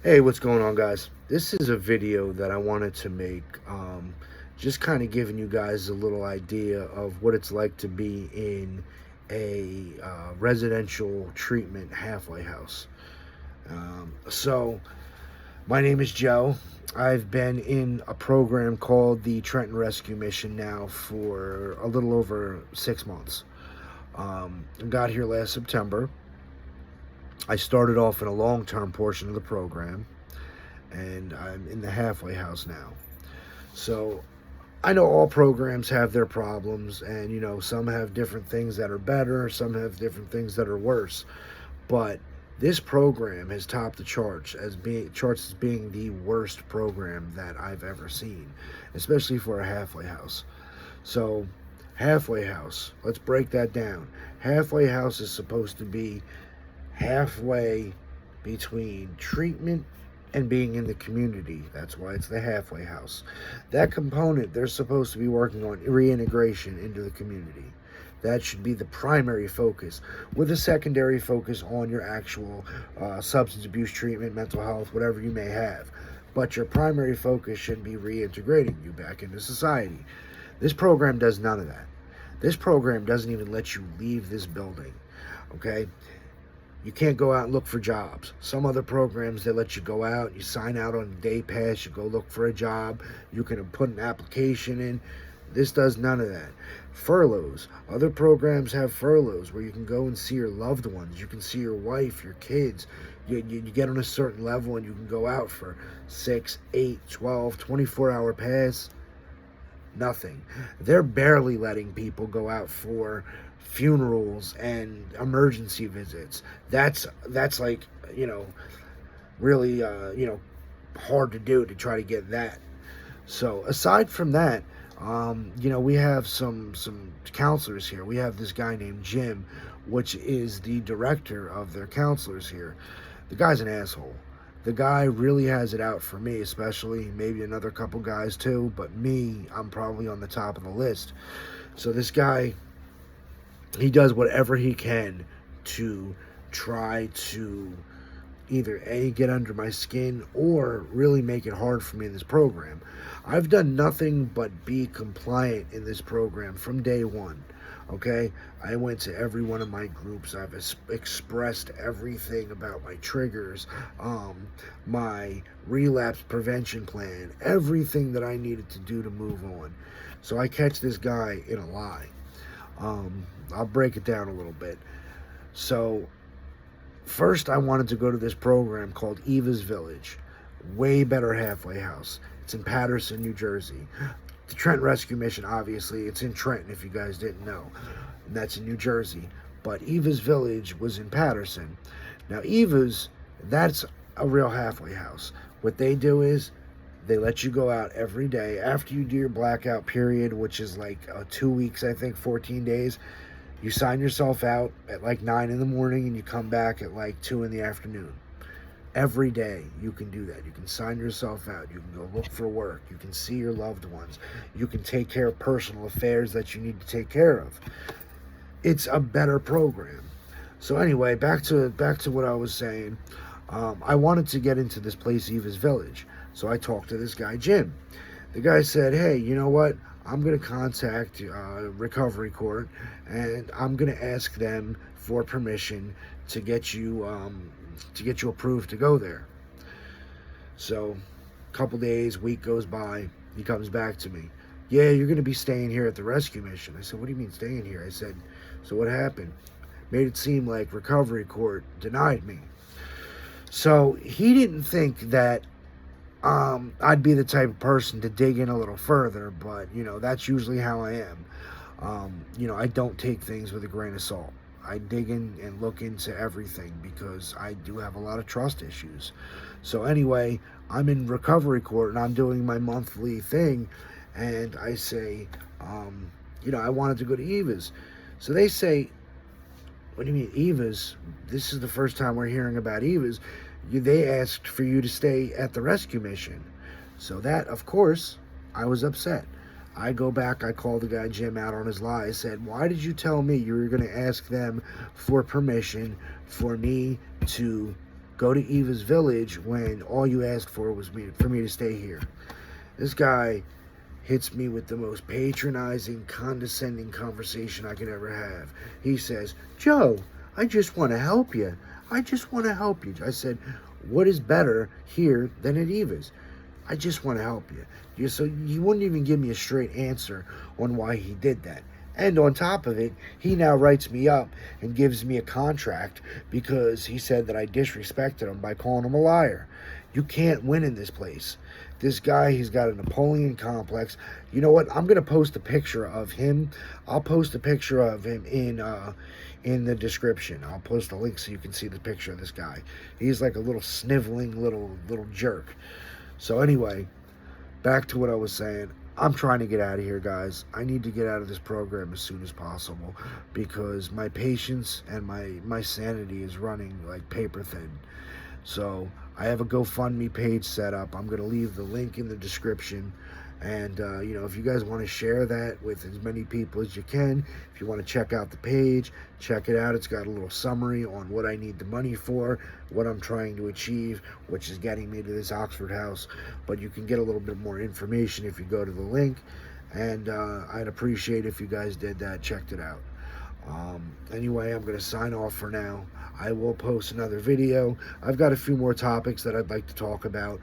Hey, what's going on, guys? This is a video that I wanted to make, just kind of giving you guys a little idea of what it's like to be in a residential treatment halfway house. My name is Joe. I've been in a program called the Trenton Rescue Mission now for a little over 6 months. I got here last September. I started off in a long term portion of the program, and I'm in the halfway house now. So I know all programs have their problems, and some have different things that are better, some have different things that are worse. But this program has topped the charts as being the worst program that I've ever seen, especially for a halfway house. So halfway house, let's break that down. Halfway house is supposed to be halfway between treatment and being in the community. That's why it's the halfway house. That component, they're supposed to be working on reintegration into the community. That should be the primary focus, with a secondary focus on your actual substance abuse treatment, mental health, whatever you may have. But your primary focus should be reintegrating you back into society. This program does none of that. This program doesn't even let you leave this building. Okay? You can't go out and look for jobs. Some other programs, they let you go out, you sign out on a day pass, you go look for a job, you can put an application in. This does none of that. Furloughs. Other programs have furloughs where you can go and see your loved ones. You can see your wife, your kids. You get on a certain level and you can go out for 6, 8, 12, 24-hour pass. Nothing. They're barely letting people go out for funerals and emergency visits. That's like, really hard to do, to try to get that. So aside from that, we have some counselors here. We have this guy named Jim, which is the director of their counselors here. The guy's an asshole. The guy really has it out for me, especially, maybe another couple guys too, but me, I'm probably on the top of the list. So this guy, he does whatever he can to try to either A, get under my skin, or really make it hard for me in this program. I've done nothing but be compliant in this program from day one. Okay, I went to every one of my groups. I've expressed everything about my triggers, my relapse prevention plan, everything that I needed to do to move on. So I catch this guy in a lie. I'll break it down a little bit. So first, I wanted to go to this program called Eva's Village. Way better halfway house. It's in Paterson, New Jersey. The Trent Rescue Mission, obviously, it's in Trenton, if you guys didn't know. And that's in New Jersey. But Eva's Village was in Paterson. Now, Eva's, that's a real halfway house. What they do is they let you go out every day after you do your blackout period, which is like 2 weeks, I think, 14 days. You sign yourself out at like 9 in the morning and you come back at like 2 in the afternoon. Every day you can do that. You can sign yourself out. You can go look for work. You can see your loved ones. You can take care of personal affairs that you need to take care of. It's a better program. So anyway, back to what I was saying. I wanted to get into this place, Eva's Village. So I talked to this guy, Jim. The guy said, hey, you know what? I'm going to contact Recovery Court, and I'm going to ask them for permission to get you approved to go there. So a couple days, week goes by, he comes back to me. Yeah, you're going to be staying here at the rescue mission. I said, what do you mean staying here? I said, so what happened? Made it seem like Recovery Court denied me. So he didn't think that I'd be the type of person to dig in a little further, but, that's usually how I am. I don't take things with a grain of salt. I dig in and look into everything because I do have a lot of trust issues. So anyway, I'm in recovery court and I'm doing my monthly thing, and I say, I wanted to go to Eva's. So they say, what do you mean Eva's? This is the first time we're hearing about Eva's. They asked for you to stay at the rescue mission. So that, of course, I was upset. I go back, I call the guy Jim out on his lie. I said, why did you tell me you were going to ask them for permission for me to go to Eva's village when all you asked for was for me to stay here. This guy hits me with the most patronizing, condescending conversation I could ever have. He says, Joe, I just want to help you. I just want to help you. I said, what is better here than at Eva's? I just want to help you. So he wouldn't even give me a straight answer on why he did that. And on top of it, he now writes me up and gives me a contract because he said that I disrespected him by calling him a liar. You can't win in this place. This guy, he's got a Napoleon complex. You know what? I'm going to post a picture of him. I'll post a picture of him in the description. I'll post a link so you can see the picture of this guy. He's like a little sniveling little jerk. So anyway, back to what I was saying. I'm trying to get out of here, guys. I need to get out of this program as soon as possible because my patience and my sanity is running like paper thin. So I have a GoFundMe page set up. I'm going to leave the link in the description. And, if you guys want to share that with as many people as you can, if you want to check out the page, check it out. It's got a little summary on what I need the money for, what I'm trying to achieve, which is getting me to this Oxford house. But you can get a little bit more information if you go to the link. And I'd appreciate if you guys did that, checked it out. Anyway, I'm going to sign off for now. I will post another video. I've got a few more topics that I'd like to talk about.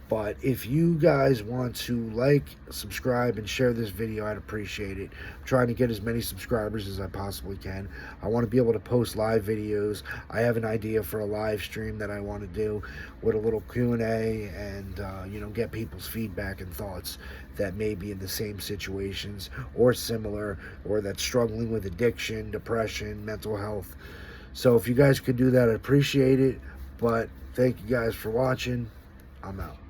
But if you guys want to like, subscribe, and share this video, I'd appreciate it. I'm trying to get as many subscribers as I possibly can. I want to be able to post live videos. I have an idea for a live stream that I want to do with a little Q&A and, get people's feedback and thoughts that may be in the same situations or similar or that's struggling with addiction, depression, mental health. So if you guys could do that, I'd appreciate it. But thank you guys for watching. I'm out.